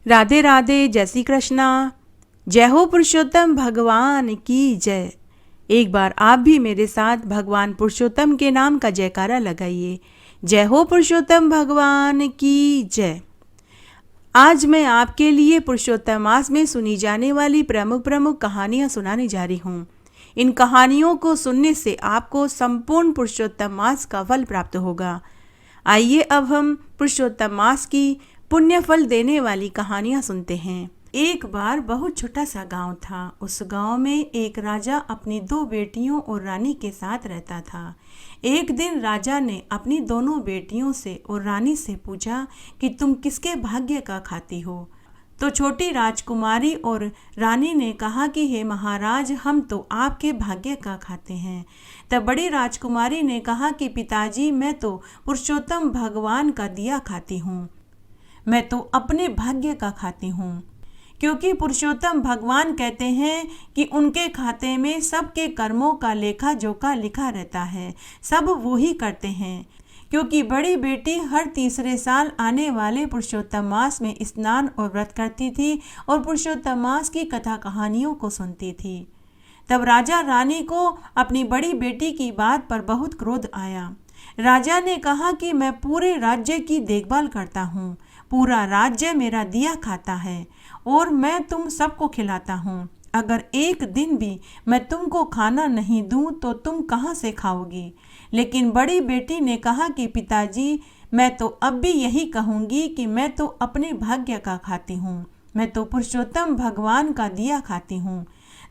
राधे राधे, जय श्री कृष्णा। जय हो पुरुषोत्तम भगवान की जय। एक बार आप भी मेरे साथ भगवान पुरुषोत्तम के नाम का जयकारा लगाइए। जय हो पुरुषोत्तम भगवान की जय। आज मैं आपके लिए पुरुषोत्तम मास में सुनी जाने वाली प्रमुख प्रमुख कहानियाँ सुनाने जा रही हूँ। इन कहानियों को सुनने से आपको संपूर्ण पुरुषोत्तम मास का फल प्राप्त होगा। आइए अब हम पुरुषोत्तम मास की पुण्य फल देने वाली कहानियाँ सुनते हैं। एक बार बहुत छोटा सा गांव था। उस गांव में एक राजा अपनी दो बेटियों और रानी के साथ रहता था। एक दिन राजा ने अपनी दोनों बेटियों से और रानी से पूछा कि तुम किसके भाग्य का खाती हो। तो छोटी राजकुमारी और रानी ने कहा कि हे महाराज, हम तो आपके भाग्य का खाते हैं। तब बड़ी राजकुमारी ने कहा कि पिताजी, मैं तो पुरुषोत्तम भगवान का दिया खाती हूँ। मैं तो अपने भाग्य का खाती हूँ, क्योंकि पुरुषोत्तम भगवान कहते हैं कि उनके खाते में सबके कर्मों का लेखा जोखा लिखा रहता है। सब वो ही करते हैं। क्योंकि बड़ी बेटी हर तीसरे साल आने वाले पुरुषोत्तम मास में स्नान और व्रत करती थी और पुरुषोत्तम मास की कथा कहानियों को सुनती थी। तब राजा रानी को अपनी बड़ी बेटी की बात पर बहुत क्रोध आया। राजा ने कहा कि मैं पूरे राज्य की देखभाल करता हूँ। पूरा राज्य मेरा दिया खाता है और मैं तुम सबको खिलाता हूँ। अगर एक दिन भी मैं तुमको खाना नहीं दूँ तो तुम कहाँ से खाओगी। लेकिन बड़ी बेटी ने कहा कि पिताजी, मैं तो अब भी यही कहूँगी कि मैं तो अपने भाग्य का खाती हूँ। मैं तो पुरुषोत्तम भगवान का दिया खाती हूँ।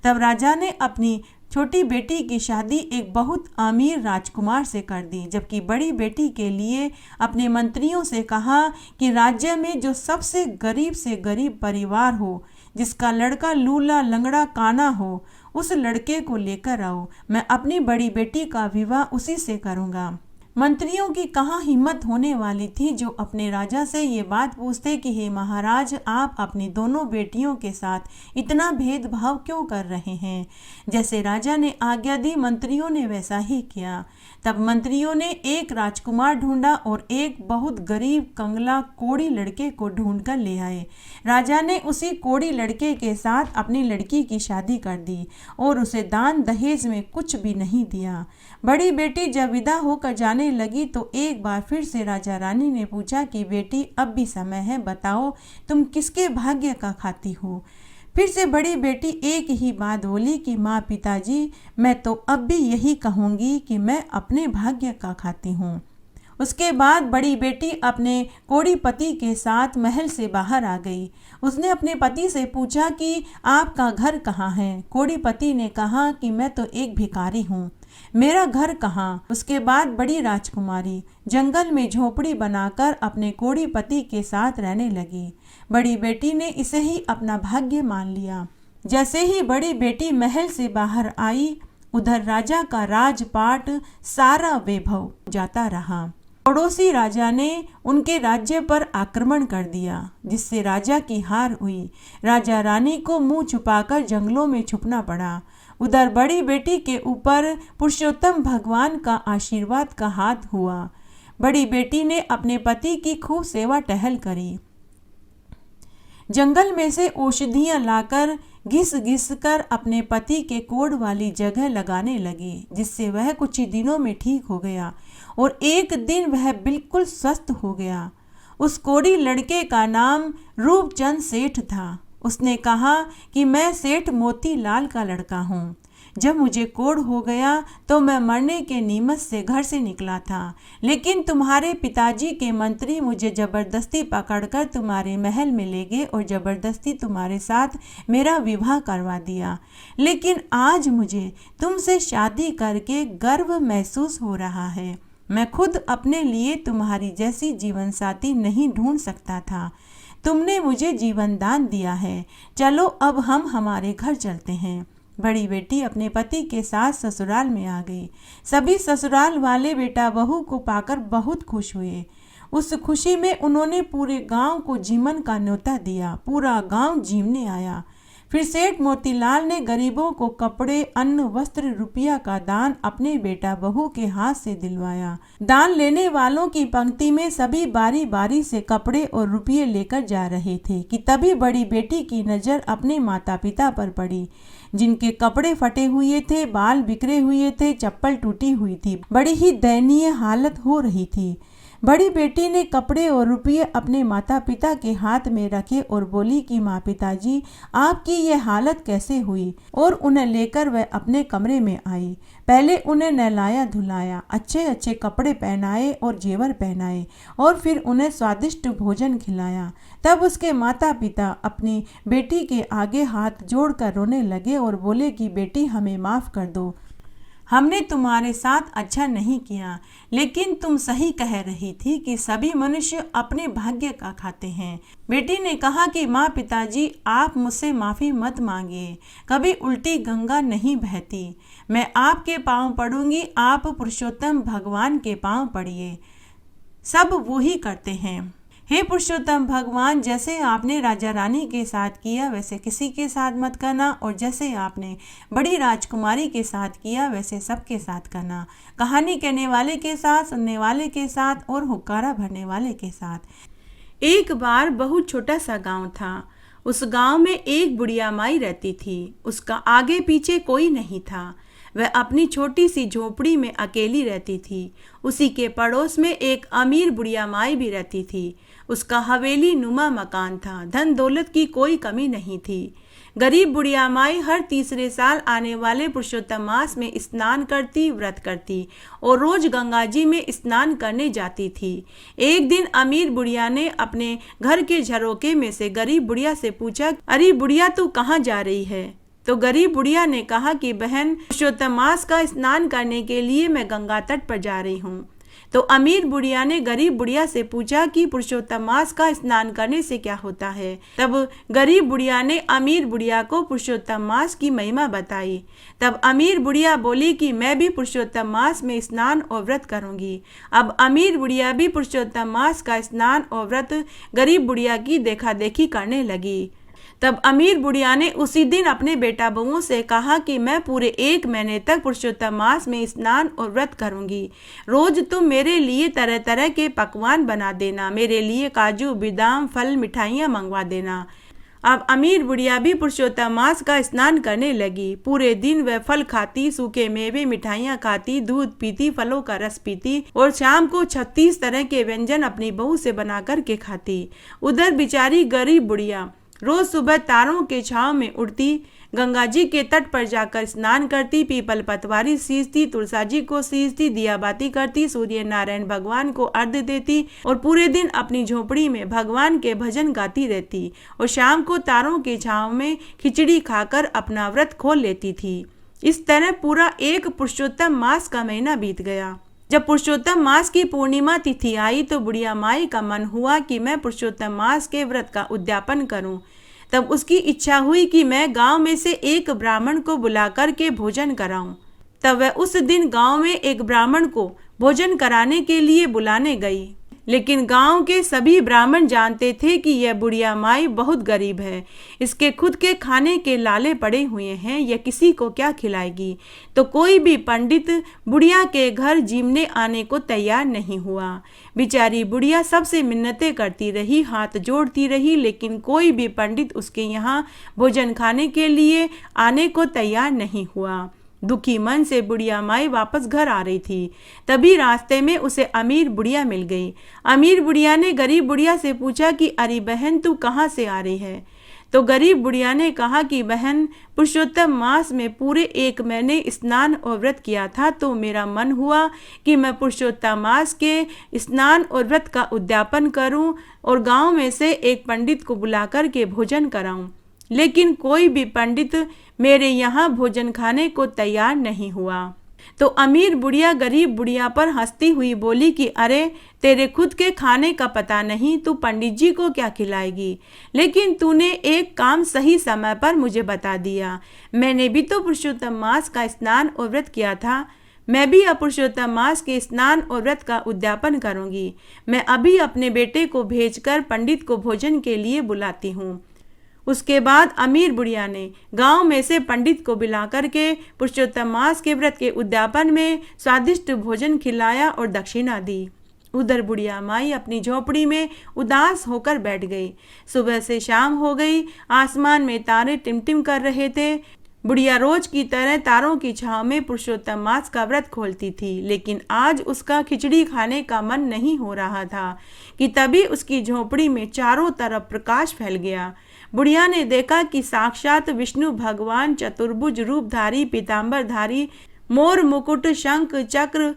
तब राजा ने अपनी छोटी बेटी की शादी एक बहुत अमीर राजकुमार से कर दी, जबकि बड़ी बेटी के लिए अपने मंत्रियों से कहा कि राज्य में जो सबसे गरीब से गरीब परिवार हो, जिसका लड़का लूला लंगड़ा काना हो, उस लड़के को लेकर आओ। मैं अपनी बड़ी बेटी का विवाह उसी से करूँगा। मंत्रियों की कहाँ हिम्मत होने वाली थी जो अपने राजा से ये बात पूछते कि हे महाराज, आप अपनी दोनों बेटियों के साथ इतना भेदभाव क्यों कर रहे हैं। जैसे राजा ने आज्ञा दी, मंत्रियों ने वैसा ही किया। तब मंत्रियों ने एक राजकुमार ढूंढा और एक बहुत गरीब कंगला कोढ़ी लड़के को ढूंढ कर ले आए। राजा ने उसी कोढ़ी लड़के के साथ अपनी लड़की की शादी कर दी और उसे दान दहेज में कुछ भी नहीं दिया। बड़ी बेटी जब विदा होकर जाने लगी तो एक बार फिर से राजा रानी ने पूछा कि बेटी, अब भी समय है, बताओ तुम किसके भाग्य का खाती हो। फिर से बड़ी बेटी एक ही बात बोली कि माँ, पिताजी, मैं तो अब भी यही कहूँगी कि मैं अपने भाग्य का खाती हूँ। उसके बाद बड़ी बेटी अपने कोढ़ी पति के साथ महल से बाहर आ गई। उसने अपने पति से पूछा कि आपका घर कहाँ है। कोढ़ी पति ने कहा कि मैं तो एक भिखारी हूँ, मेरा घर कहाँ। उसके बाद बड़ी राजकुमारी जंगल में झोपड़ी बनाकर अपने कोढ़ी पति के साथ रहने लगी। बड़ी बेटी ने इसे ही अपना भाग्य मान लिया। जैसे ही बड़ी बेटी महल से बाहर आई, उधर राजा का राजपाट सारा वैभव जाता रहा। पड़ोसी राजा ने उनके राज्य पर आक्रमण कर दिया, जिससे राजा की हार हुई। राजा रानी को मुंह छुपाकर जंगलों में छुपना पड़ा। उधर बड़ी बेटी के ऊपर पुरुषोत्तम भगवान का आशीर्वाद का हाथ हुआ। बड़ी बेटी ने अपने पति की खूब सेवा टहल करी। जंगल में से औषधियां लाकर घिस घिस कर अपने पति के कोढ़ वाली जगह लगाने लगी, जिससे वह कुछ ही दिनों में ठीक हो गया और एक दिन वह बिल्कुल स्वस्थ हो गया। उस कोढ़ी लड़के का नाम रूपचंद सेठ था। उसने कहा कि मैं सेठ मोतीलाल का लड़का हूँ। जब मुझे कोढ़ हो गया तो मैं मरने के नीमत से घर से निकला था, लेकिन तुम्हारे पिताजी के मंत्री मुझे जबरदस्ती पकड़कर तुम्हारे महल में ले गए और जबरदस्ती तुम्हारे साथ मेरा विवाह करवा दिया। लेकिन आज मुझे तुमसे शादी करके गर्व महसूस हो रहा है। मैं खुद अपने लिए तुम्हारी जैसी जीवन साथी नहीं ढूंढ सकता था। तुमने मुझे जीवन दान दिया है। चलो अब हम हमारे घर चलते हैं। बड़ी बेटी अपने पति के साथ ससुराल में आ गई। सभी ससुराल वाले बेटा बहू को पाकर बहुत खुश हुए। उस खुशी में उन्होंने पूरे गांव को जीवन का न्योता दिया। पूरा गांव जीवने आया। फिर सेठ मोतीलाल ने गरीबों को कपड़े, अन्न, वस्त्र, रुपया का दान अपने बेटा बहू के हाथ से दिलवाया। दान लेने वालों की पंक्ति में सभी बारी बारी से कपड़े और रुपये लेकर जा रहे थे कि तभी बड़ी बेटी की नज़र अपने माता पिता पर पड़ी, जिनके कपड़े फटे हुए थे, बाल बिखरे हुए थे, चप्पल टूटी हुई थी। बड़ी ही दयनीय हालत हो रही थी। बड़ी बेटी ने कपड़े और रुपये अपने माता पिता के हाथ में रखे और बोली कि माँ पिताजी, आपकी ये हालत कैसे हुई? और उन्हें लेकर वह अपने कमरे में आई। पहले उन्हें नहलाया धुलाया, अच्छे अच्छे कपड़े पहनाए और जेवर पहनाए और फिर उन्हें स्वादिष्ट भोजन खिलाया। तब उसके माता पिता अपनी बेटी के आगे हाथ जोड़कर रोने लगे और बोले कि बेटी, हमें माफ़ कर दो, हमने तुम्हारे साथ अच्छा नहीं किया, लेकिन तुम सही कह रही थी कि सभी मनुष्य अपने भाग्य का खाते हैं। बेटी ने कहा कि माँ पिताजी, आप मुझसे माफ़ी मत मांगिए, कभी उल्टी गंगा नहीं बहती। मैं आपके पाँव पड़ूंगी, आप पुरुषोत्तम भगवान के पाँव पड़िए, सब वो ही करते हैं। हे पुरुषोत्तम भगवान, जैसे आपने राजा रानी के साथ किया वैसे किसी के साथ मत करना, और जैसे आपने बड़ी राजकुमारी के साथ किया वैसे सबके साथ करना। कहानी कहने वाले के साथ, सुनने वाले के साथ और हुक्कारा भरने वाले के साथ। एक बार बहुत छोटा सा गांव था। उस गांव में एक बुढ़िया माई रहती थी। उसका आगे पीछे कोई नहीं था। वह अपनी छोटी सी झोपड़ी में अकेली रहती थी। उसी के पड़ोस में एक अमीर बुढ़िया माई भी रहती थी। उसका हवेली नुमा मकान था। धन दौलत की कोई कमी नहीं थी। गरीब बुढ़िया माई हर तीसरे साल आने वाले पुरुषोत्तम मास में स्नान करती, व्रत करती और रोज गंगा जी में स्नान करने जाती थी। एक दिन अमीर बुढ़िया ने अपने घर के झरोके में से गरीब बुढ़िया से पूछा, अरे बुढ़िया, तू कहाँ जा रही है? तो गरीब बुढ़िया ने कहा कि बहन, पुरुषोत्तम मास का स्नान करने के लिए मैं गंगा तट पर जा रही हूँ। तो अमीर बुढ़िया ने गरीब बुढ़िया से पूछा कि पुरुषोत्तम मास का स्नान करने से क्या होता है। तब गरीब बुढ़िया ने अमीर बुढ़िया को पुरुषोत्तम मास की महिमा बताई। तब अमीर बुढ़िया बोली कि मैं भी पुरुषोत्तम मास में स्नान और व्रत करूंगी। अब अमीर बुढ़िया भी पुरुषोत्तम मास का स्नान और व्रत गरीब बुढ़िया की देखा देखी करने लगी। तब अमीर बुढ़िया ने उसी दिन अपने बेटा बहुओं से कहा कि मैं पूरे 1 महीने तक पुरुषोत्तम मास में स्नान और व्रत करूंगी। रोज तुम मेरे लिए तरह तरह के पकवान बना देना, मेरे लिए काजू, बादाम, फल, मिठाइयाँ मंगवा देना। अब अमीर बुढ़िया भी पुरुषोत्तम मास का स्नान करने लगी। पूरे दिन वह फल खाती, सूखे मेवे, मिठाइयाँ खाती, दूध पीती, फलों का रस पीती और शाम को 36 तरह के व्यंजन अपनी बहू से बना कर के खाती। उधर बेचारी गरीब बुढ़िया रोज सुबह तारों के छांव में उड़ती, गंगा जी के तट पर जाकर स्नान करती, पीपल पतवारी सींचती, तुलसा जी को सींचती, दिया बाती करती, सूर्य नारायण भगवान को अर्घ्य देती और पूरे दिन अपनी झोपड़ी में भगवान के भजन गाती रहती और शाम को तारों के छांव में खिचड़ी खाकर अपना व्रत खोल लेती थी। इस तरह पूरा एक पुरुषोत्तम मास का महीना बीत गया। जब पुरुषोत्तम मास की पूर्णिमा तिथि आई तो बुढ़िया माई का मन हुआ कि मैं पुरुषोत्तम मास के व्रत का उद्यापन करूं। तब उसकी इच्छा हुई कि मैं गांव में से एक ब्राह्मण को बुलाकर के भोजन कराऊं। तब वह उस दिन गांव में एक ब्राह्मण को भोजन कराने के लिए बुलाने गई। लेकिन गांव के सभी ब्राह्मण जानते थे कि यह बुढ़िया माई बहुत गरीब है, इसके खुद के खाने के लाले पड़े हुए हैं, यह किसी को क्या खिलाएगी। तो कोई भी पंडित बुढ़िया के घर जीमने आने को तैयार नहीं हुआ। बेचारी बुढ़िया सबसे मिन्नतें करती रही, हाथ जोड़ती रही, लेकिन कोई भी पंडित उसके यहाँ भोजन खाने के लिए आने को तैयार नहीं हुआ। दुखी मन से बुढ़िया माई वापस घर आ रही थी। तभी रास्ते में उसे अमीर बुढ़िया मिल गई। अमीर बुढ़िया ने गरीब बुढ़िया से पूछा कि अरे बहन, तू कहाँ से आ रही है? तो गरीब बुढ़िया ने कहा कि बहन, पुरुषोत्तम मास में पूरे 1 महीने स्नान और व्रत किया था, तो मेरा मन हुआ कि मैं पुरुषोत्तम मास के स्नान और व्रत का उद्यापन करूं और गांव में से एक पंडित को बुलाकर के भोजन कराऊं। लेकिन कोई भी पंडित मेरे यहाँ भोजन खाने को तैयार नहीं हुआ। तो अमीर बुढ़िया गरीब बुढ़िया पर हंसती हुई बोली कि अरे, तेरे खुद के खाने का पता नहीं, तू पंडित जी को क्या खिलाएगी। लेकिन तूने एक काम सही समय पर मुझे बता दिया। मैंने भी तो पुरुषोत्तम मास का स्नान और व्रत किया था। मैं भी पुरुषोत्तम मास के स्नान और व्रत का उद्यापन करूंगी। मैं अभी अपने बेटे को भेजकर पंडित को भोजन के लिए बुलाती हूँ। उसके बाद अमीर बुढ़िया ने गांव में से पंडित को बुला करके पुरुषोत्तम मास के व्रत के उद्यापन में स्वादिष्ट भोजन खिलाया और दक्षिणा दी। उधर बुढ़िया माई अपनी झोपड़ी में उदास होकर बैठ गई। सुबह से शाम हो गई, आसमान में तारे टिमटिम कर रहे थे। बुढ़िया रोज की तरह तारों की छांव में पुरुषोत्तम मास का व्रत खोलती थी, लेकिन आज उसका खिचड़ी खाने का मन नहीं हो रहा था कि तभी उसकी झोपड़ी में चारों तरफ प्रकाश फैल गया। बुढ़िया ने देखा कि साक्षात विष्णु भगवान चतुर्भुज रूपधारी पीताम्बरधारी मोर मुकुट शंख चक्र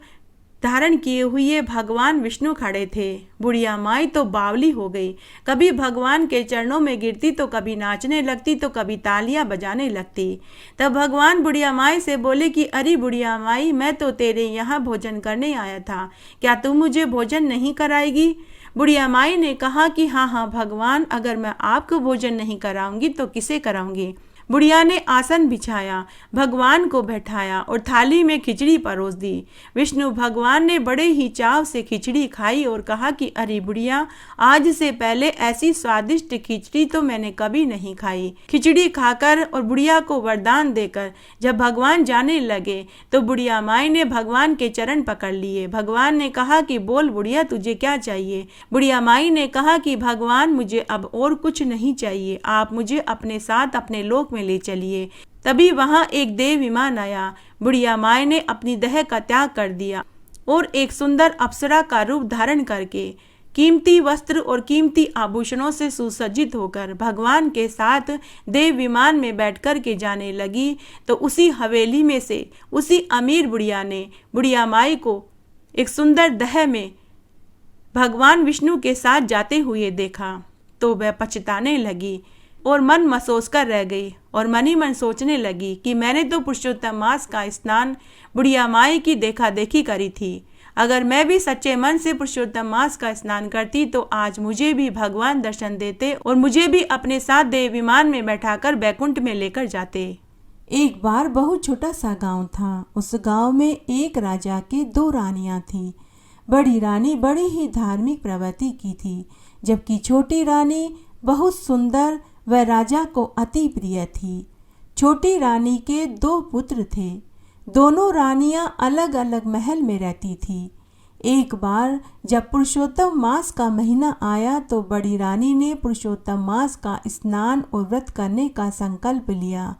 धारण किए हुए भगवान विष्णु खड़े थे। बुढ़िया माई तो बावली हो गई। कभी भगवान के चरणों में गिरती तो कभी नाचने लगती तो कभी तालियां बजाने लगती। तब भगवान बुढ़िया माई से बोले कि अरे बुढ़िया माई, मैं तो तेरे यहाँ भोजन करने आया था, क्या तू मुझे भोजन नहीं कराएगी? बुढ़िया माई ने कहा कि हाँ हाँ भगवान, अगर मैं आपको भोजन नहीं कराऊंगी तो किसे कराऊंगी। बुढ़िया ने आसन बिछाया, भगवान को बैठाया और थाली में खिचड़ी परोस दी। विष्णु भगवान ने बड़े ही चाव से खिचड़ी खाई और कहा कि अरे बुढ़िया, आज से पहले ऐसी स्वादिष्ट खिचड़ी तो मैंने कभी नहीं खाई। खिचड़ी खाकर और बुढ़िया को वरदान देकर जब भगवान जाने लगे तो बुढ़िया माई ने भगवान के चरण पकड़ लिए। भगवान ने कहा कि बोल बुढ़िया, तुझे क्या चाहिए? बुढ़िया माई ने कहा कि भगवान, मुझे अब और कुछ नहीं चाहिए, आप मुझे अपने साथ अपने लोक में ले चलिए। तभी वहां एक देव विमान आया। बुढ़िया माई ने अपनी देह का त्याग कर दिया और एक सुंदर अप्सरा का रूप धारण करके कीमती वस्त्र और कीमती आभूषणों से सुसज्जित होकर भगवान के साथ देव विमान में बैठकर के जाने लगी। तो उसी हवेली में से उसी अमीर बुढ़िया ने बुढ़िया माई को एक सुंदर देह में भगवान विष्णु के साथ जाते हुए देखा तो वह पछताने लगी और मन मसोस कर रह गई और मन ही मन सोचने लगी कि मैंने तो पुरुषोत्तम मास का स्नान बुढ़िया माई की देखा देखी करी थी। अगर मैं भी सच्चे मन से पुरुषोत्तम मास का स्नान करती तो आज मुझे भी भगवान दर्शन देते और मुझे भी अपने साथ देव विमान में बैठाकर बैकुंठ में लेकर जाते। एक बार बहुत छोटा सा गांव था। उस गांव में एक राजा के 2 रानियां थीं। बड़ी रानी बड़ी ही धार्मिक प्रवृत्ति की थी, जबकि छोटी रानी बहुत सुंदर वह राजा को अति प्रिय थी। छोटी रानी के 2 पुत्र थे। दोनों रानियां अलग अलग महल में रहती थी। एक बार जब पुरुषोत्तम मास का महीना आया तो बड़ी रानी ने पुरुषोत्तम मास का स्नान और व्रत करने का संकल्प लिया।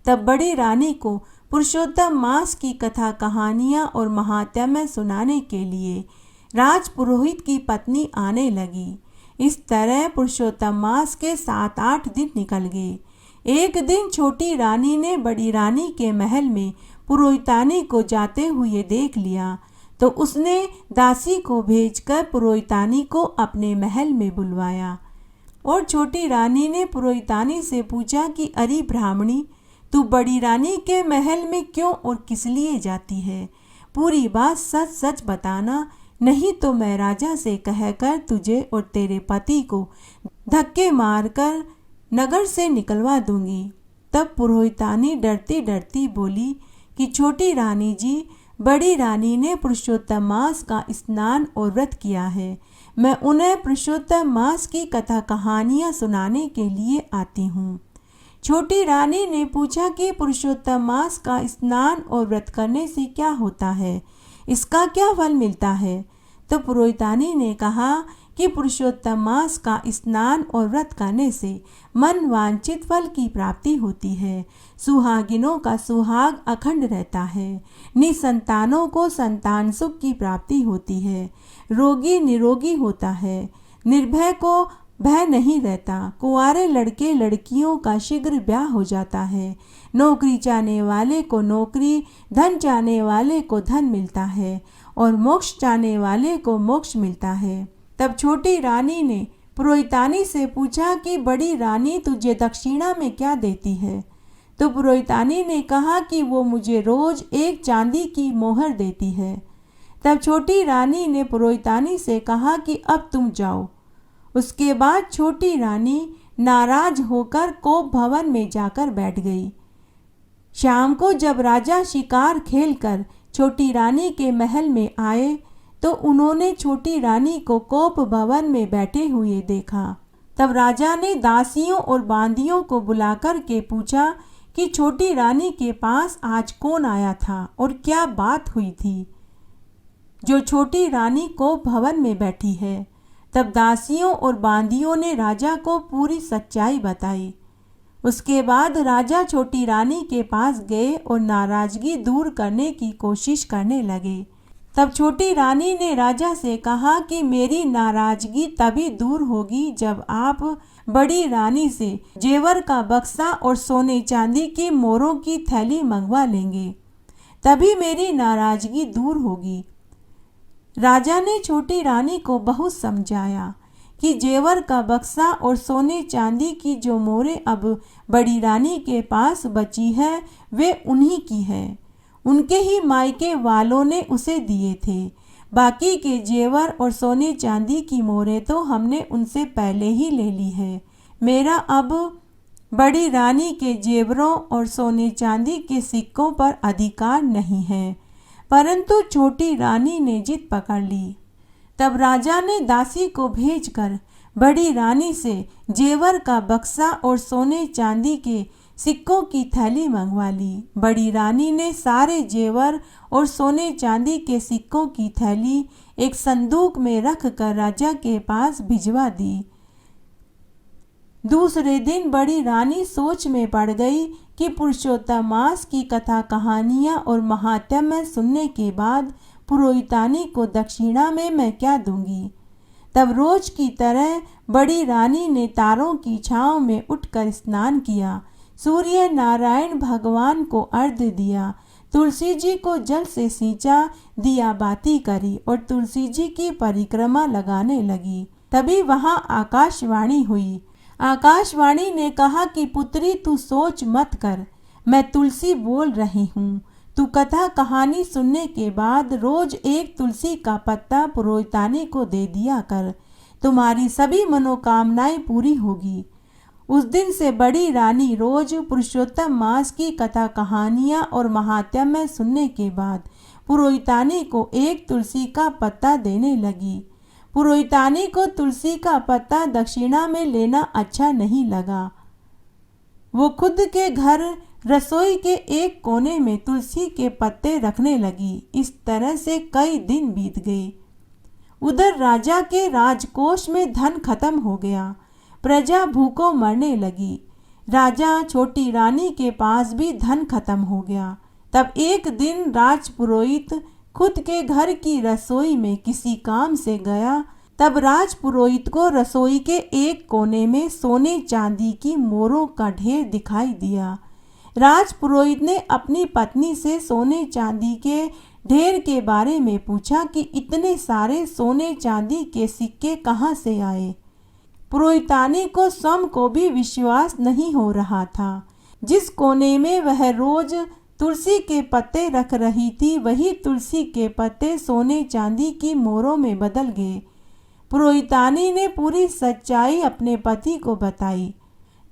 तब बड़ी रानी को पुरुषोत्तम मास की कथा कहानियाँ और महात्म्य सुनाने के लिए राजपुरोहित की पत्नी आने लगी। इस तरह पुरुषोत्तम मास के 7-8 दिन निकल गए। एक दिन छोटी रानी ने बड़ी रानी के महल में पुरोहितानी को जाते हुए देख लिया तो उसने दासी को भेजकर पुरोहितानी को अपने महल में बुलवाया और छोटी रानी ने पुरोहितानी से पूछा कि अरे ब्राह्मणी, तू बड़ी रानी के महल में क्यों और किस लिए जाती है? पूरी बात सच सच बताना, नहीं तो मैं राजा से कहकर तुझे और तेरे पति को धक्के मारकर नगर से निकलवा दूंगी। तब पुरोहितानी डरती डरती बोली कि छोटी रानी जी, बड़ी रानी ने पुरुषोत्तम मास का स्नान और व्रत किया है। मैं उन्हें पुरुषोत्तम मास की कथा कहानियाँ सुनाने के लिए आती हूँ। छोटी रानी ने पूछा कि पुरुषोत्तम मास का स्नान और व्रत करने से क्या होता है, इसका क्या फल मिलता है? तो पुरोहितानी ने कहा कि पुरुषोत्तम मास का स्नान और व्रत करने से मन वांछित फल की प्राप्ति होती है। सुहागिनों का सुहाग अखंड रहता है। निसंतानों को संतान सुख की प्राप्ति होती है। रोगी निरोगी होता है। निर्भय को भय नहीं रहता। कुंवारे लड़के लड़कियों का शीघ्र ब्याह हो जाता है। नौकरी चाहने वाले को नौकरी, धन चाहने वाले को धन मिलता है और मोक्ष चाहने वाले को मोक्ष मिलता है। तब छोटी रानी ने पुरोहितानी से पूछा कि बड़ी रानी, तुझे दक्षिणा में क्या देती है? तो पुरोहितानी ने कहा कि वो मुझे रोज 1 चांदी की मोहर देती है। तब छोटी रानी ने पुरोहितानी से कहा कि अब तुम जाओ। उसके बाद छोटी रानी नाराज होकर कोप भवन में जाकर बैठ गई। शाम को जब राजा शिकार खेलकर छोटी रानी के महल में आए तो उन्होंने छोटी रानी को कोप भवन में बैठे हुए देखा। तब राजा ने दासियों और बांदियों को बुलाकर के पूछा कि छोटी रानी के पास आज कौन आया था और क्या बात हुई थी जो छोटी रानी को भवन में बैठी है। तब दासियों और बांदियों ने राजा को पूरी सच्चाई बताई। उसके बाद राजा छोटी रानी के पास गए और नाराजगी दूर करने की कोशिश करने लगे। तब छोटी रानी ने राजा से कहा कि मेरी नाराजगी तभी दूर होगी जब आप बड़ी रानी से जेवर का बक्सा और सोने चांदी की मोरों की थैली मंगवा लेंगे, तभी मेरी नाराजगी दूर होगी। राजा ने छोटी रानी को बहुत समझाया कि जेवर का बक्सा और सोने चांदी की जो मोहरें अब बड़ी रानी के पास बची है वे उन्हीं की है, उनके ही मायके वालों ने उसे दिए थे। बाकी के जेवर और सोने चांदी की मोहरें तो हमने उनसे पहले ही ले ली है। मेरा अब बड़ी रानी के जेवरों और सोने चांदी के सिक्कों पर अधिकार नहीं है। परंतु छोटी रानी ने जिद पकड़ ली। तब राजा ने दासी को भेजकर बड़ी रानी से जेवर का बक्सा और सोने चांदी के सिक्कों की थैली मंगवा ली। बड़ी रानी ने सारे जेवर और सोने चांदी के सिक्कों की थैली एक संदूक में रख कर राजा के पास भिजवा दी। दूसरे दिन बड़ी रानी सोच में पड़ गई कि पुरुषोत्तम मास की कथा कहानियाँ और महात्म्य सुनने के बाद पुरोहितानी को दक्षिणा में मैं क्या दूंगी। तब रोज की तरह बड़ी रानी ने तारों की छांव में उठकर स्नान किया, सूर्य नारायण भगवान को अर्घ्य दिया, तुलसी जी को जल से सींचा, दिया बाती करी और तुलसी जी की परिक्रमा लगाने लगी। तभी वहां आकाशवाणी हुई। आकाशवाणी ने कहा कि पुत्री तू सोच मत कर, मैं तुलसी बोल रही हूँ। तू कथा कहानी सुनने के बाद रोज एक तुलसी का पत्ता पुरोहितानी को दे दिया कर, तुम्हारी सभी मनोकामनाएं पूरी होगी। उस दिन से बड़ी रानी रोज पुरुषोत्तम मास की कथा कहानियाँ और महात्म्य सुनने के बाद पुरोहितानी को एक तुलसी का पत्ता देने लगी। पुरोहितानी को तुलसी का पत्ता दक्षिणा में लेना अच्छा नहीं लगा। वो खुद के घर रसोई के एक कोने में तुलसी के पत्ते रखने लगी। इस तरह से कई दिन बीत गए। उधर राजा के राजकोष में धन खत्म हो गया, प्रजा भूखों मरने लगी। राजा छोटी रानी के पास भी धन खत्म हो गया। तब एक दिन राजपुरोहित खुद के घर की रसोई में किसी काम से गया। तब राजपुरोहित को रसोई के एक कोने में सोने चांदी की मोरों का ढेर दिखाई दिया। राजपुरोहित ने अपनी पत्नी से सोने चांदी के ढेर के बारे में पूछा कि इतने सारे सोने चांदी के सिक्के कहाँ से आए। पुरोहितानी को स्वयं को भी विश्वास नहीं हो रहा था। जिस कोने में वह रोज तुलसी के पत्ते रख रही थी, वही तुलसी के पत्ते सोने चांदी की मोरों में बदल गए। पुरोहितानी ने पूरी सच्चाई अपने पति को बताई।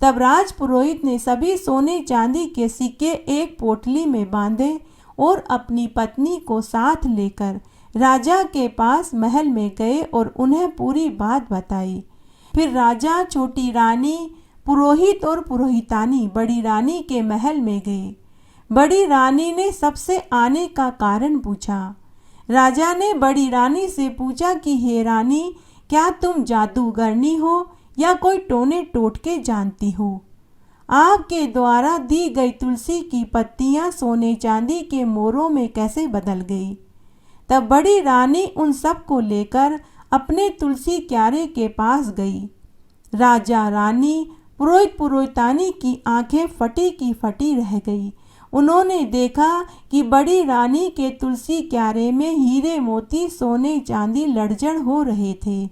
तब राजपुरोहित ने सभी सोने चांदी के सिक्के एक पोटली में बांधे और अपनी पत्नी को साथ लेकर राजा के पास महल में गए और उन्हें पूरी बात बताई। फिर राजा, छोटी रानी, पुरोहित और पुरोहितानी बड़ी रानी के महल में गए। बड़ी रानी ने सबसे आने का कारण पूछा। राजा ने बड़ी रानी से पूछा कि हे रानी, क्या तुम जादूगरनी हो या कोई टोने टोटके जानती हो? आपके द्वारा दी गई तुलसी की पत्तियां सोने चांदी के मोरों में कैसे बदल गई? तब बड़ी रानी उन सब को लेकर अपने तुलसी क्यारे के पास गई। राजा, रानी, पुरोहित, पुरोहितानी की आंखें फटी की फटी रह गई। उन्होंने देखा कि बड़ी रानी के तुलसी क्यारे में हीरे मोती सोने चांदी लड़जड़ हो रहे थे।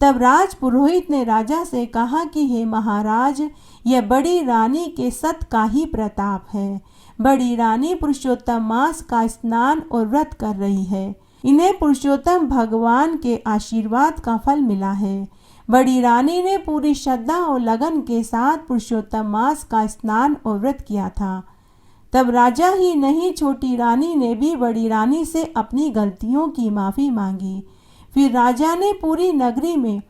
तब राजपुरोहित ने राजा से कहा कि हे महाराज, यह बड़ी रानी के सत का ही प्रताप है। बड़ी रानी पुरुषोत्तम मास का स्नान और व्रत कर रही है। इन्हें पुरुषोत्तम भगवान के आशीर्वाद का फल मिला है। बड़ी रानी ने पूरी श्रद्धा और लगन के साथ पुरुषोत्तम मास का स्नान और व्रत किया था। तब राजा ही नहीं, छोटी रानी ने भी बड़ी रानी से अपनी गलतियों की माफ़ी मांगी। फिर राजा ने पूरी नगरी में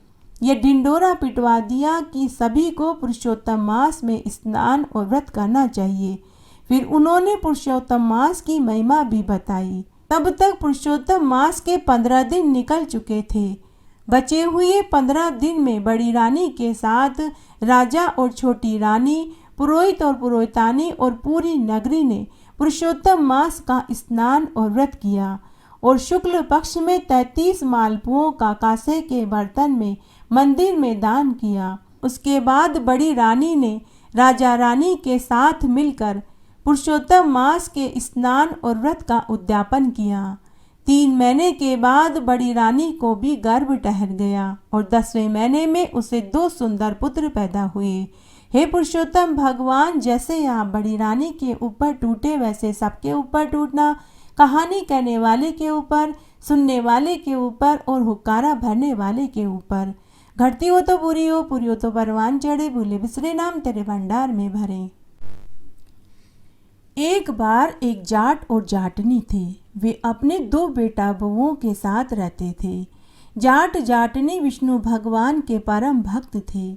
यह ढिंडोरा पिटवा दिया कि सभी को पुरुषोत्तम मास में स्नान और व्रत करना चाहिए। फिर उन्होंने पुरुषोत्तम मास की महिमा भी बताई। तब तक पुरुषोत्तम मास के 15 दिन निकल चुके थे। बचे हुए 15 दिन में बड़ी रानी के साथ राजा और छोटी रानी, पुरोहित और पुरोहितानी और पूरी नगरी ने पुरुषोत्तम मास का स्नान और व्रत किया और शुक्ल पक्ष में 33 मालपुओं का कांसे के बर्तन में मंदिर में दान किया। उसके बाद बड़ी रानी ने राजा रानी के साथ मिलकर पुरुषोत्तम मास के स्नान और व्रत का उद्यापन किया। 3 महीने के बाद बड़ी रानी को भी गर्भ ठहर गया और 10वें महीने में उसे 2 सुंदर पुत्र पैदा हुए। हे पुरुषोत्तम भगवान, जैसे आप बड़ी रानी के ऊपर टूटे वैसे सबके ऊपर टूटना, कहानी कहने वाले के ऊपर, सुनने वाले के ऊपर और हुक्कारा भरने वाले के ऊपर। घटती हो तो पूरी हो तो परवान चढ़े, भूले बिसरे नाम तेरे भंडार में भरे। एक बार एक जाट और जाटनी थे। वे अपने 2 बेटा बहुओं के साथ रहते थे। जाट जाटनी विष्णु भगवान के परम भक्त थे।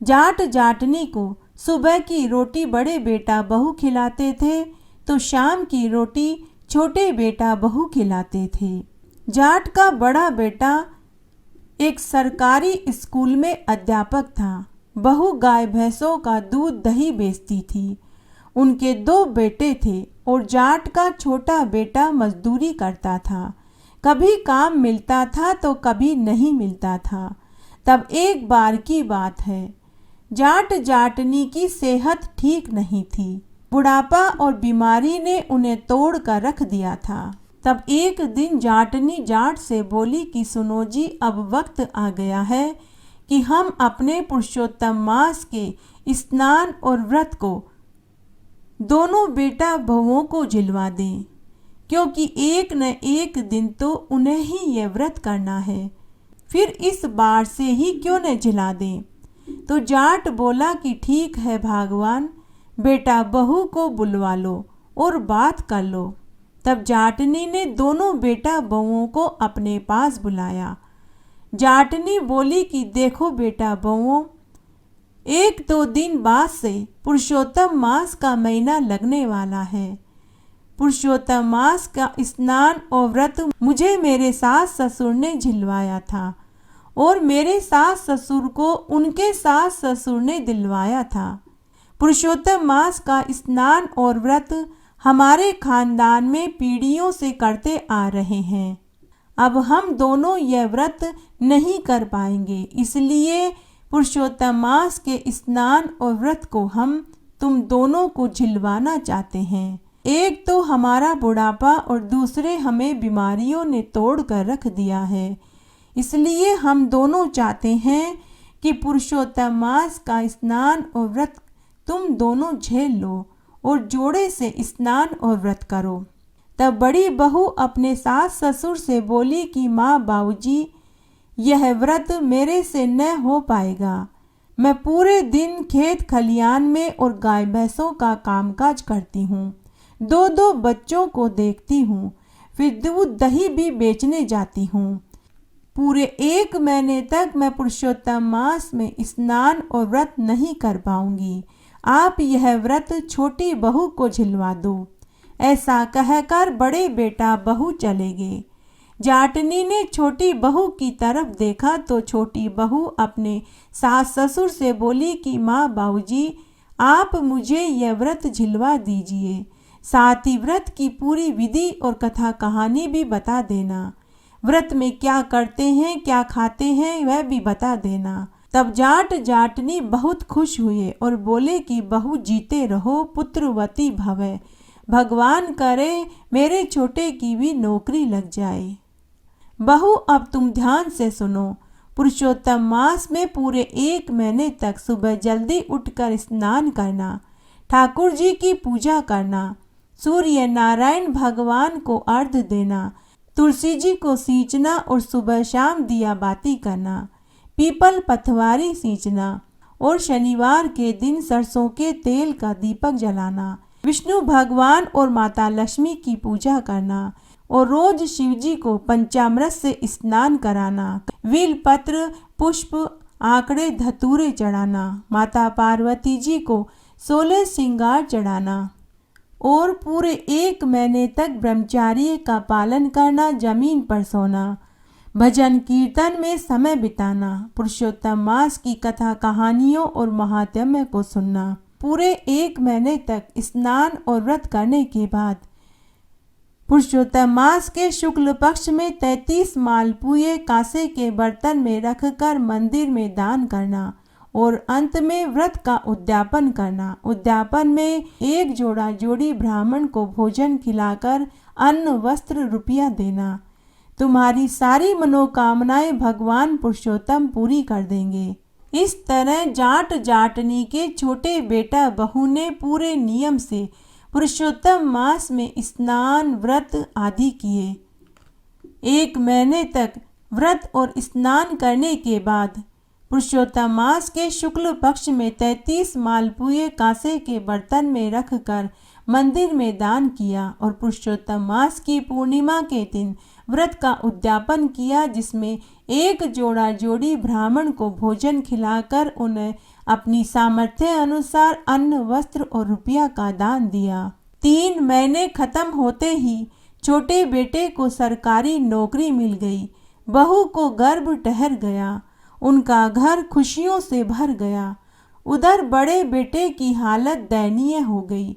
जाट जाटनी को सुबह की रोटी बड़े बेटा बहू खिलाते थे तो शाम की रोटी छोटे बेटा बहू खिलाते थे। जाट का बड़ा बेटा एक सरकारी स्कूल में अध्यापक था। बहू गाय भैंसों का दूध दही बेचती थी। उनके 2 बेटे थे और जाट का छोटा बेटा मजदूरी करता था। कभी काम मिलता था तो कभी नहीं मिलता था। तब एक बार की बात है, जाट जाटनी की सेहत ठीक नहीं थी। बुढ़ापा और बीमारी ने उन्हें तोड़ कर रख दिया था। तब एक दिन जाटनी जाट से बोली कि सुनो जी, अब वक्त आ गया है कि हम अपने पुरुषोत्तम मास के स्नान और व्रत को दोनों बेटा बहुओं को झिलवा दें, क्योंकि एक न एक दिन तो उन्हें ही यह व्रत करना है। फिर इस बार से ही क्यों न झिला दें। तो जाट बोला कि ठीक है भगवान, बेटा बहू को बुलवा लो और बात कर लो। तब जाटनी ने दोनों बेटा बहुओं को अपने पास बुलाया। जाटनी बोली कि देखो बेटा बहुओं, 1-2 दिन बाद से पुरुषोत्तम मास का महीना लगने वाला है। पुरुषोत्तम मास का स्नान और व्रत मुझे मेरे सास ससुर ने झिलवाया था और मेरे सास ससुर को उनके सास ससुर ने दिलवाया था। पुरुषोत्तम मास का स्नान और व्रत हमारे खानदान में पीढ़ियों से करते आ रहे हैं। अब हम दोनों यह व्रत नहीं कर पाएंगे, इसलिए पुरुषोत्तम मास के स्नान और व्रत को हम तुम दोनों को झिलवाना चाहते हैं। एक तो हमारा बुढ़ापा और दूसरे हमें बीमारियों ने तोड़ कर रख दिया है, इसलिए हम दोनों चाहते हैं कि पुरुषोत्तम मास का स्नान और व्रत तुम दोनों झेल लो और जोड़े से स्नान और व्रत करो। तब बड़ी बहू अपने सास ससुर से बोली कि माँ बाबूजी, यह व्रत मेरे से न हो पाएगा। मैं पूरे दिन खेत खलियान में और गाय भैंसों का कामकाज करती हूँ, 2-2 बच्चों को देखती हूँ, फिर दूध दही भी बेचने जाती हूँ। पूरे 1 महीने तक मैं पुरुषोत्तम मास में स्नान और व्रत नहीं कर पाऊंगी। आप यह व्रत छोटी बहू को झिलवा दो। ऐसा कहकर बड़े बेटा बहू चले गए। जाटनी ने छोटी बहू की तरफ देखा तो छोटी बहू अपने सास ससुर से बोली कि माँ बाबूजी, आप मुझे यह व्रत झिलवा दीजिए, साथ ही व्रत की पूरी विधि और कथा कहानी भी बता देना। व्रत में क्या करते हैं, क्या खाते हैं, वह भी बता देना। तब जाट जाटनी बहुत खुश हुए और बोले कि बहू जीते रहो, पुत्रवती भवे, भगवान करे मेरे छोटे की भी नौकरी लग जाए। बहू अब तुम ध्यान से सुनो। पुरुषोत्तम मास में पूरे 1 महीने तक सुबह जल्दी उठकर स्नान करना, ठाकुर जी की पूजा करना, सूर्य नारायण भगवान को अर्घ्य देना, तुलसी जी को सींचना और सुबह शाम दिया बाती करना, पीपल पथवारी सींचना और शनिवार के दिन सरसों के तेल का दीपक जलाना, विष्णु भगवान और माता लक्ष्मी की पूजा करना और रोज शिवजी को पंचामृत से स्नान कराना, बेलपत्र, पुष्प, आंकड़े, धतूरे चढ़ाना, माता पार्वती जी को 16 श्रृंगार चढ़ाना और पूरे 1 महीने तक ब्रह्मचार्य का पालन करना, जमीन पर सोना, भजन कीर्तन में समय बिताना, पुरुषोत्तम मास की कथा कहानियों और महात्म्य को सुनना। पूरे 1 महीने तक स्नान और व्रत करने के बाद पुरुषोत्तम मास के शुक्ल पक्ष में 33 मालपुए कांसे के बर्तन में रखकर मंदिर में दान करना और अंत में व्रत का उद्यापन करना। उद्यापन में 1 जोड़ा जोड़ी ब्राह्मण को भोजन खिलाकर अन्न, वस्त्र, रुपया देना। तुम्हारी सारी मनोकामनाएं भगवान पुरुषोत्तम पूरी कर देंगे। इस तरह जाट जाटनी के छोटे बेटा बहू ने पूरे नियम से पुरुषोत्तम मास में स्नान, व्रत आदि किए। 1 महीने तक व्रत और स्नान करने के बाद पुरुषोत्तम मास के शुक्ल पक्ष में 33 मालपुए कांसे के बर्तन में रखकर मंदिर में दान किया और पुरुषोत्तम मास की पूर्णिमा के दिन व्रत का उद्यापन किया, जिसमें 1 जोड़ा जोड़ी ब्राह्मण को भोजन खिलाकर उन्हें अपनी सामर्थ्य अनुसार अन्न, वस्त्र और रुपया का दान दिया। 3 महीने खत्म होते ही छोटे बेटे को सरकारी नौकरी मिल गई। बहू को गर्भ टहर गया। उनका घर खुशियों से भर गया। उधर बड़े बेटे की हालत दयनीय हो गई।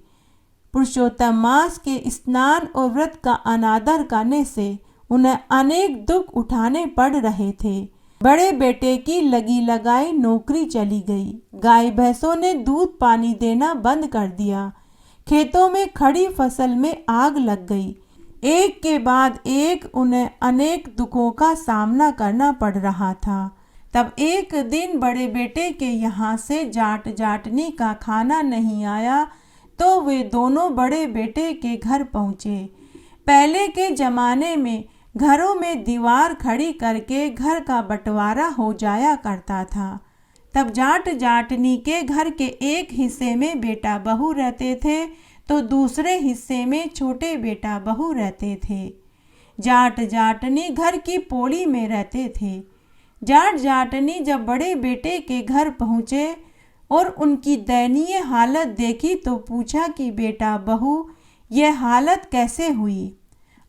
पुरुषोत्तम मास के स्नान और व्रत का अनादर करने से उन्हें अनेक दुख उठाने पड़ रहे थे। बड़े बेटे की लगी लगाई नौकरी चली गई। गाय भैंसों ने दूध पानी देना बंद कर दिया। खेतों में खड़ी फसल में आग लग गई। एक के बाद एक उन्हें अनेक दुखों का सामना करना पड़ रहा था। तब एक दिन बड़े बेटे के यहाँ से जाट जाटनी का खाना नहीं आया तो वे दोनों बड़े बेटे के घर पहुँचे। पहले के जमाने में घरों में दीवार खड़ी करके घर का बंटवारा हो जाया करता था। तब जाट जाटनी के घर के एक हिस्से में बेटा बहू रहते थे तो दूसरे हिस्से में छोटे बेटा बहू रहते थे। जाट जाटनी घर की पौड़ी में रहते थे। जाट जाटनी जब बड़े बेटे के घर पहुँचे और उनकी दयनीय हालत देखी तो पूछा कि बेटा बहू, यह हालत कैसे हुई?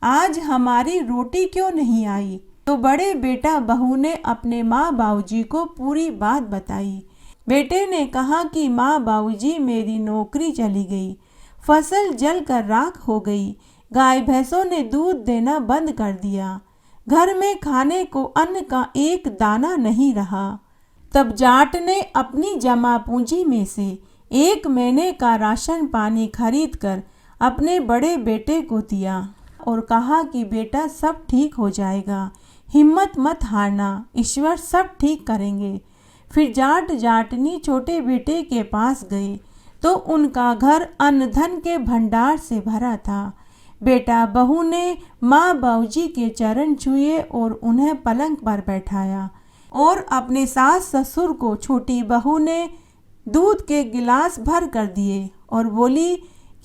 आज हमारी रोटी क्यों नहीं आई? तो बड़े बेटा बहू ने अपने माँ बाबूजी को पूरी बात बताई। बेटे ने कहा कि माँ बाबूजी, मेरी नौकरी चली गई, फसल जलकर राख हो गई, गाय भैंसों ने दूध देना बंद कर दिया, घर में खाने को अन्न का एक दाना नहीं रहा। तब जाट ने अपनी जमा पूंजी में से 1 महीने का राशन पानी खरीद कर अपने बड़े बेटे को दिया और कहा कि बेटा, सब ठीक हो जाएगा, हिम्मत मत हारना, ईश्वर सब ठीक करेंगे। फिर जाट जाटनी छोटे बेटे के पास गए तो उनका घर अन्न धन के भंडार से भरा था। बेटा बहू ने माँ बाबूजी के चरण छुए और उन्हें पलंग पर बैठाया और अपने सास ससुर को छोटी बहू ने दूध के गिलास भर कर दिए और बोली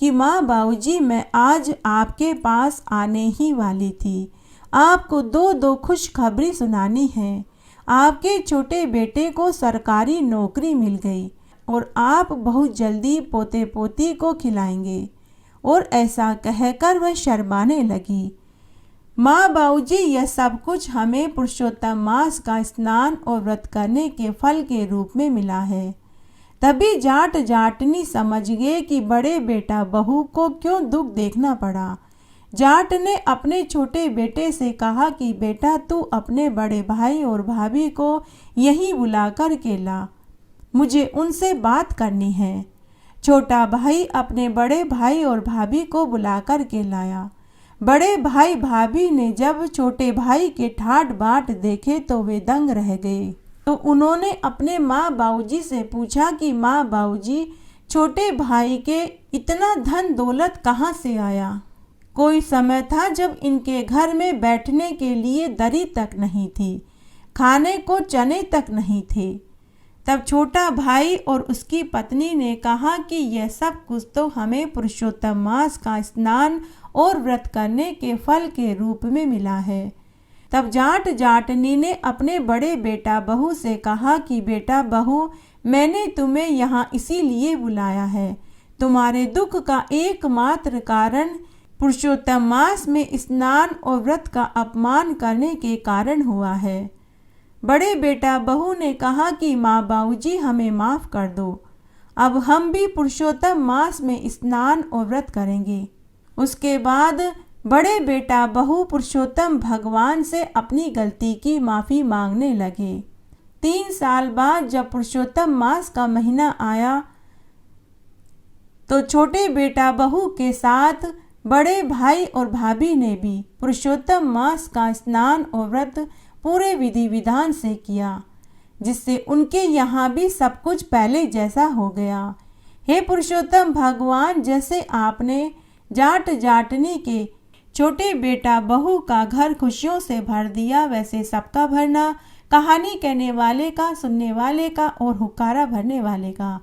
कि माँ बाबूजी, मैं आज आपके पास आने ही वाली थी। आपको 2 खुशखबरी सुनानी है। आपके छोटे बेटे को सरकारी नौकरी मिल गई और आप बहुत जल्दी पोते पोती को खिलाएंगे। और ऐसा कहकर वह शर्माने लगी। माँ बाबूजी, यह सब कुछ हमें पुरुषोत्तम मास का स्नान और व्रत करने के फल के रूप में मिला है। तभी जाट जाटनी समझ गए कि बड़े बेटा बहू को क्यों दुख देखना पड़ा। जाट ने अपने छोटे बेटे से कहा कि बेटा, तू अपने बड़े भाई और भाभी को यहीं बुला कर के ला, मुझे उनसे बात करनी है। छोटा भाई अपने बड़े भाई और भाभी को बुला कर के लाया। बड़े भाई भाभी ने जब छोटे भाई के ठाट बाट देखे तो वे दंग रह गए। तो उन्होंने अपने माँ बाबूजी से पूछा कि माँ बाबूजी, छोटे भाई के इतना धन दौलत कहाँ से आया? कोई समय था जब इनके घर में बैठने के लिए दरी तक नहीं थी, खाने को चने तक नहीं थे। तब छोटा भाई और उसकी पत्नी ने कहा कि यह सब कुछ तो हमें पुरुषोत्तम मास का स्नान और व्रत करने के फल के रूप में मिला है। तब जाट जाटनी ने अपने बड़े बेटा बहू से कहा कि बेटा बहू, मैंने तुम्हें यहाँ इसीलिए बुलाया है, तुम्हारे दुख का एकमात्र कारण पुरुषोत्तम मास में स्नान और व्रत का अपमान करने के कारण हुआ है। बड़े बेटा बहू ने कहा कि माँ बाबूजी हमें माफ़ कर दो, अब हम भी पुरुषोत्तम मास में स्नान और व्रत करेंगे। उसके बाद बड़े बेटा बहू पुरुषोत्तम भगवान से अपनी गलती की माफ़ी मांगने लगे। 3 साल बाद जब पुरुषोत्तम मास का महीना आया तो छोटे बेटा बहू के साथ बड़े भाई और भाभी ने भी पुरुषोत्तम मास का स्नान और व्रत पूरे विधि विधान से किया, जिससे उनके यहाँ भी सब कुछ पहले जैसा हो गया। हे पुरुषोत्तम भगवान, जैसे आपने जाट जाटनी के छोटे बेटा बहू का घर खुशियों से भर दिया, वैसे सबका भरना, कहानी कहने वाले का, सुनने वाले का और हुक्कारा भरने वाले का।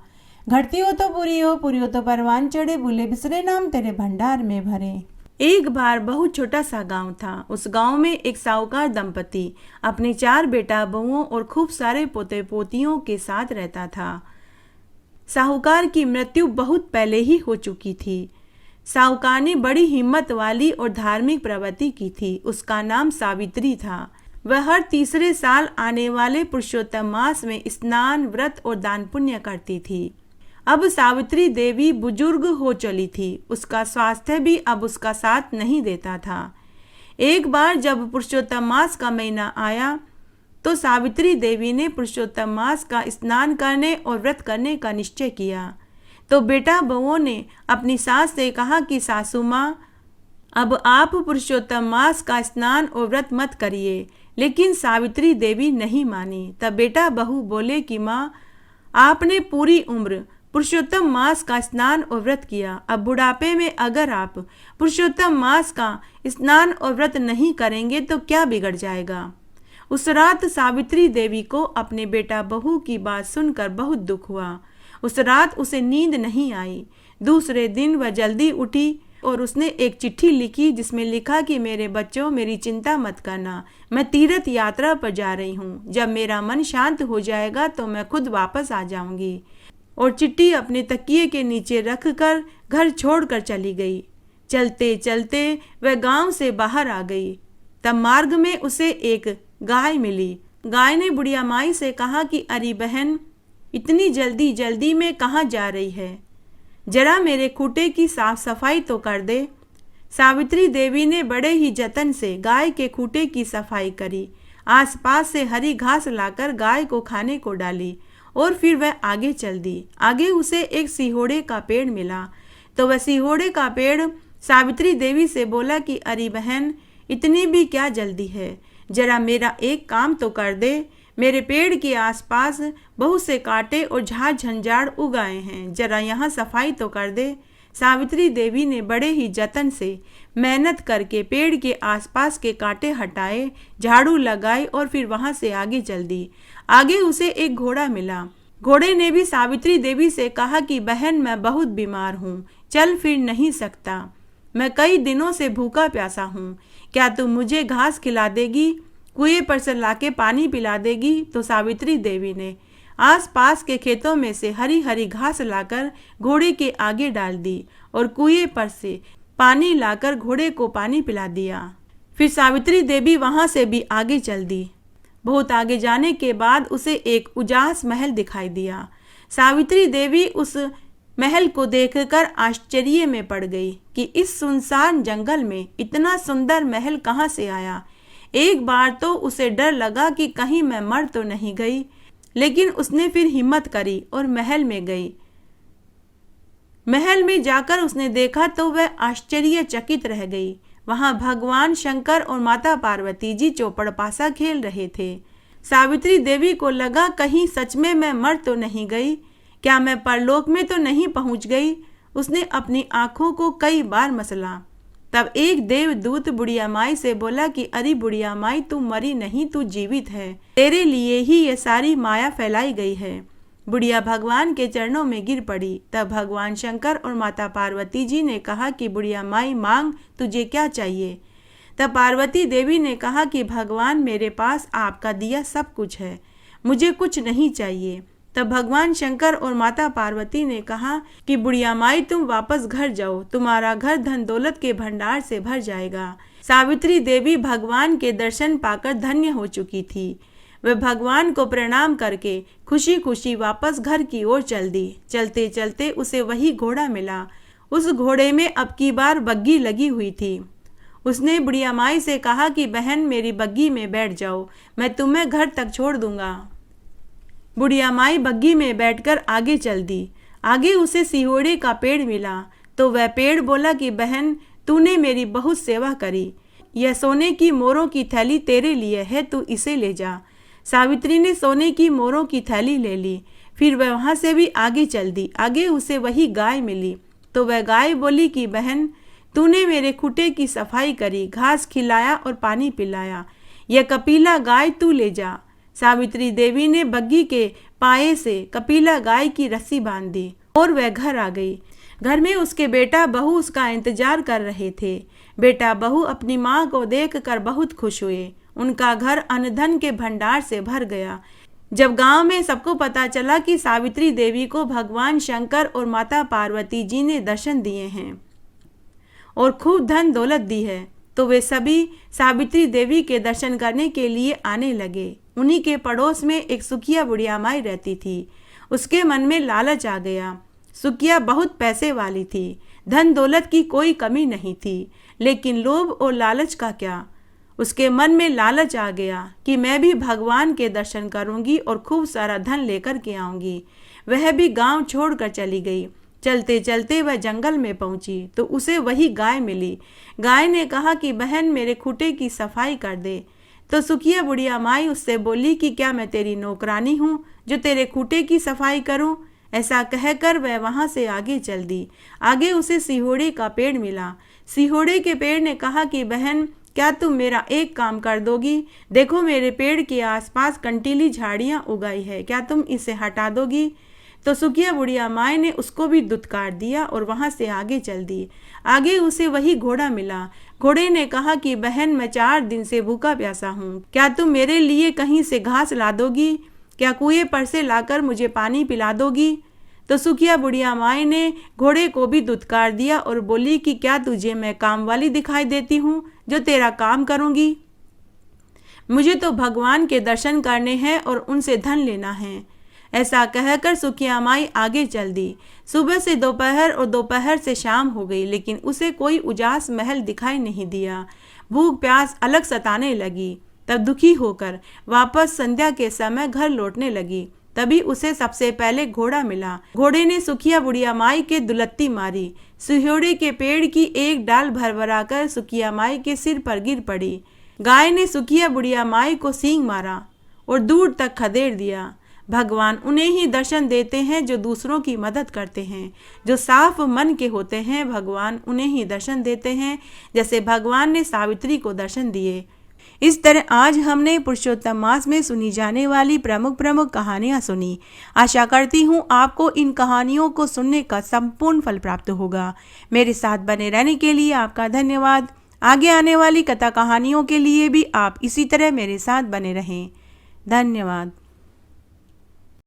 घटती हो तो पूरी हो तो परवान चढ़े, भूले बिसरे नाम तेरे भंडार में भरे। एक बार बहुत छोटा सा गांव था। उस गांव में एक साहूकार दंपति अपने 4 बेटा बहुओं और खूब सारे पोते पोतियों के साथ रहता था। साहूकार की मृत्यु बहुत पहले ही हो चुकी थी। साहूकार ने बड़ी हिम्मत वाली और धार्मिक प्रवृत्ति की थी। उसका नाम सावित्री था। वह हर तीसरे साल आने वाले पुरुषोत्तम मास में स्नान, व्रत और दान पुण्य करती थी। अब सावित्री देवी बुजुर्ग हो चली थी। उसका स्वास्थ्य भी अब उसका साथ नहीं देता था। एक बार जब पुरुषोत्तम मास का महीना आया तो सावित्री देवी ने पुरुषोत्तम मास का स्नान करने और व्रत करने का निश्चय किया। तो बेटा बहुओं ने अपनी सास से कहा कि सासू माँ, अब आप पुरुषोत्तम मास का स्नान और व्रत मत करिए। लेकिन सावित्री देवी नहीं मानी। तब बेटा बहू बोले कि माँ, आपने पूरी उम्र पुरुषोत्तम मास का स्नान और व्रत किया, अब बुढ़ापे में अगर आप पुरुषोत्तम मास का स्नान और व्रत नहीं करेंगे तो क्या बिगड़ जाएगा। उस रात सावित्री देवी को अपने बेटा बहू की बात सुनकर बहुत दुख हुआ। उस रात उसे नींद नहीं आई। दूसरे दिन वह जल्दी उठी और उसने एक चिट्ठी लिखी जिसमें लिखा कि मेरे बच्चों, मेरी चिंता मत करना, मैं तीर्थ यात्रा पर जा रही हूँ। जब मेरा मन शांत हो जाएगा तो मैं खुद वापस आ जाऊंगी। और चिट्ठी अपने तकिए के नीचे रखकर घर छोड़कर चली गई। चलते चलते वह गांव से बाहर आ गई। तब मार्ग में उसे एक गाय मिली। गाय ने बुढ़िया माई से कहा कि अरे बहन, इतनी जल्दी जल्दी में कहाँ जा रही है, जरा मेरे खूंटे की साफ सफाई तो कर दे। सावित्री देवी ने बड़े ही जतन से गाय के खूंटे की सफाई करी। आसपास से हरी घास लाकर गाय को खाने को डाली और फिर वह आगे चल दी। आगे उसे एक सिहोड़े का पेड़ मिला। तो वह सिहोड़े का पेड़ सावित्री देवी से बोला कि अरे बहन, इतनी भी क्या जल्दी है, जरा मेरा एक काम तो कर दे। मेरे पेड़ के आसपास बहुत से कांटे और झाड़ झंझाड़ उग आए हैं, जरा यहाँ सफाई तो कर दे। सावित्री देवी ने बड़े ही जतन से मेहनत करके पेड़ के आसपास के कांटे हटाए, झाड़ू लगाई और फिर वहां से आगे चल दी। आगे उसे एक घोड़ा मिला। घोड़े ने भी सावित्री देवी से कहा कि बहन, मैं बहुत बीमार हूँ, चल फिर नहीं सकता, मैं कई दिनों से भूखा प्यासा हूँ, क्या तुम मुझे घास खिला देगी, कुएं पर से लाके पानी पिला देगी। तो सावित्री देवी ने आसपास के खेतों में से हरी हरी घास लाकर घोड़े के आगे डाल दी और कुएं पर से पानी लाकर घोड़े को पानी पिला दिया। फिर सावित्री देवी वहां से भी आगे चल दी। बहुत आगे जाने के बाद उसे एक उजास महल दिखाई दिया। सावित्री देवी उस महल को देखकर आश्चर्य में पड़ गई कि इस सुनसान जंगल में इतना सुंदर महल कहाँ से आया। एक बार तो उसे डर लगा कि कहीं मैं मर तो नहीं गई, लेकिन उसने फिर हिम्मत करी और महल में गई। महल में जाकर उसने देखा तो वह आश्चर्यचकित रह गई। वहां भगवान शंकर और माता पार्वती जी चौपड़ पासा खेल रहे थे। सावित्री देवी को लगा कहीं सच में मैं मर तो नहीं गई, क्या मैं परलोक में तो नहीं पहुंच गई। उसने अपनी आंखों को कई बार मसला। तब एक देवदूत बुढ़िया माई से बोला कि अरे बुढ़िया माई, तू मरी नहीं, तू जीवित है, तेरे लिए ही ये सारी माया फैलाई गई है। बुढ़िया भगवान के चरणों में गिर पड़ी। तब भगवान शंकर और माता पार्वती जी ने कहा कि बुढ़िया माई मांग, तुझे क्या चाहिए। तब पार्वती देवी ने कहा कि भगवान मेरे पास आपका दिया सब कुछ है, मुझे कुछ नहीं चाहिए। तब भगवान शंकर और माता पार्वती ने कहा कि बुढ़िया माई तुम वापस घर जाओ, तुम्हारा घर धन दौलत के भंडार से भर जाएगा। सावित्री देवी भगवान के दर्शन पाकर धन्य हो चुकी थी। वह भगवान को प्रणाम करके खुशी खुशी वापस घर की ओर चल दी। चलते चलते उसे वही घोड़ा मिला। उस घोड़े में अब की बार बग्गी लगी हुई थी। उसने बुढ़िया माई से कहा कि बहन मेरी बग्गी में बैठ जाओ, मैं तुम्हें घर तक छोड़ दूंगा। बुढ़िया माई बग्गी में बैठकर आगे चल दी। आगे उसे सिहोड़े का पेड़ मिला तो वह पेड़ बोला कि बहन तूने मेरी बहुत सेवा करी, यह सोने की मोरों की थैली तेरे लिए है, तू इसे ले जा। सावित्री ने सोने की मोरों की थैली ले ली। फिर वह वहाँ से भी आगे चल दी। आगे उसे वही गाय मिली तो वह गाय बोली कि बहन तूने मेरे खूंटे की सफाई करी, घास खिलाया और पानी पिलाया, यह कपिला गाय तू ले जा। सावित्री देवी ने बग्गी के पाए से कपिला गाय की रस्सी बांध दी और वह घर आ गई। घर में उसके बेटा बहू उसका इंतजार कर रहे थे। बेटा बहू अपनी माँ को देखकर बहुत खुश हुए। उनका घर अन्न धन के भंडार से भर गया। जब गांव में सबको पता चला कि सावित्री देवी को भगवान शंकर और माता पार्वती जी ने दर्शन दिए हैं और खूब धन दौलत दी है, तो वे सभी सावित्री देवी के दर्शन करने के लिए आने लगे। उन्हीं के पड़ोस में एक सुखिया बुढ़िया माई रहती थी। उसके मन में लालच आ गया। सुखिया बहुत पैसे वाली थी, धन दौलत की कोई कमी नहीं थी, लेकिन लोभ और लालच का क्या। उसके मन में लालच आ गया कि मैं भी भगवान के दर्शन करूंगी और खूब सारा धन लेकर के आऊंगी। वह भी गांव छोड़कर चली गई। चलते चलते वह जंगल में पहुंची तो उसे वही गाय मिली। गाय ने कहा कि बहन मेरे खूंटे की सफाई कर दे। तो सुखिया बुढ़िया माई उससे बोली कि क्या मैं तेरी नौकरानी हूँ जो तेरे खूंटे की सफाई करूँ। ऐसा कहकर वह वहाँ से आगे चल दी। आगे उसे सिहोड़े का पेड़ मिला। सिहोड़े के पेड़ ने कहा कि बहन क्या तुम मेरा एक काम कर दोगी। देखो मेरे पेड़ के आसपास कंटीली झाड़ियाँ उगाई है, क्या तुम इसे हटा दोगी। तो सुखिया बुढ़िया माई ने उसको भी दुत्कार दिया और वहाँ से आगे चल दी। आगे उसे वही घोड़ा मिला। घोड़े ने कहा कि बहन मैं 4 दिन से भूखा प्यासा हूँ, क्या तुम मेरे लिए कहीं से घास ला दोगी, क्या कुएं पर से लाकर मुझे पानी पिला दोगी। तो सुखिया बुढ़िया माई ने घोड़े को भी दुत्कार दिया और बोली कि क्या तुझे मैं काम वाली दिखाई देती हूँ जो तेरा काम करूँगी। मुझे तो भगवान के दर्शन करने हैं और उनसे धन लेना है। ऐसा कहकर सुखिया माई आगे चल दी। सुबह से दोपहर और दोपहर से शाम हो गई, लेकिन उसे कोई उजास महल दिखाई नहीं दिया। भूख प्यास अलग सताने लगी। तब दुखी होकर वापस संध्या के समय घर लौटने लगी। तभी उसे सबसे पहले घोड़ा मिला। घोड़े ने सुखिया बुढ़िया माई के दुलत्ती मारी। सिहोड़े के पेड़ की एक डाल भरभराकर सुखिया माई के सिर पर गिर पड़ी। गाय ने सुखिया बुढ़िया माई को सींग मारा और दूर तक खदेड़ दिया। भगवान उन्हें ही दर्शन देते हैं जो दूसरों की मदद करते हैं, जो साफ मन के होते हैं। भगवान उन्हें ही दर्शन देते हैं, जैसे भगवान ने सावित्री को दर्शन दिए। इस तरह आज हमने पुरुषोत्तम मास में सुनी जाने वाली प्रमुख कहानियाँ सुनी। आशा करती हूँ आपको इन कहानियों को सुनने का संपूर्ण फल प्राप्त होगा। मेरे साथ बने रहने के लिए आपका धन्यवाद। आगे आने वाली कथा कहानियों के लिए भी आप इसी तरह मेरे साथ बने रहें। धन्यवाद।